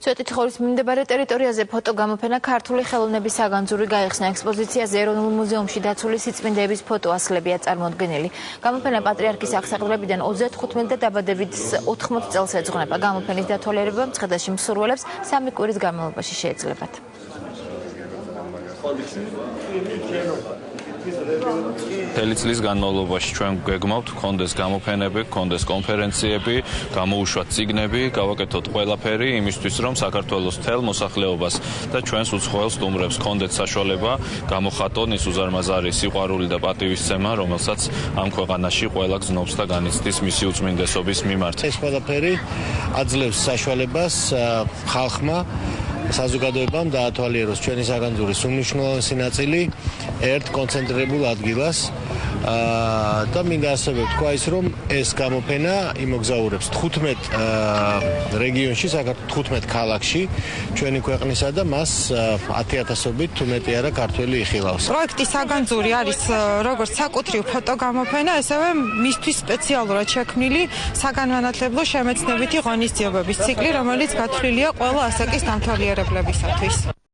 სვეტიცხოვლის მიმდებარე ტერიტორიაზე ფოტოგამოფენა ქართული ხელოვნების საგანძური გაიხსნა. ექსპოზიციაზე ეროვნულ მუზეუმში დაცული სიწმინდეების ფოტოასლებია წარმოდგენილი. გამოფენა პატრიარქის აღსაყდრებიდან 35 და დაბადებით 80 წელს ეძღვნება. გამოფენის დათვალიერება მცხეთაში მსურველებს 3 კვირის განმავლობაში შეეძლებათ. მთელი წლის განმავლობაში ჩვენ გვეგმავთ, გქონდეს გამოფენები, გქონდეს კონფერენციები, გამოუშვათ წიგნები, გავაკეთოთ ყველაფერი იმისთვის, რომ საქართველოს მთელ მოსახლეობას და ჩვენს უცხოელ სტუმრებს გქონდეთ საშუალება გამოხატონ ის უზარმაზარი სიყვარული და პატივისცემა, რომელსაც ამ ქვეყანაში ყველა გზნობს და განიცდის მისი უწმინდესობის მიმართ. ეს ყველაფერი აძლევს საშუალებას ხალხმა საზოგადოებამ დაათვალიეროს ჩვენი საგანძურის უმნიშვნელოვანესი ნაწილი ერთ კონცენტრირებულ ადგილას და მინდა ასევე ვთქვა ის, რომ ეს გამოფენა იმოგზაურებს 15 რეგიონში, 15 ქალაქში ჩვენი ქვეყნისა და მას 10,000-ობით თუ მეტი არა ქართველი იხილავს. პროექტი საგანძური არის როგორც საკუთრივ ფოტოგამოფენა, ასევე მისთვის სპეციალურად შექმნილი საგანმანათლებლო შემეცნებითი ღონისძიებების ციკლი, რომელიც გათვლილია ყველა ასაკის დამთვალიერებლებისათვის.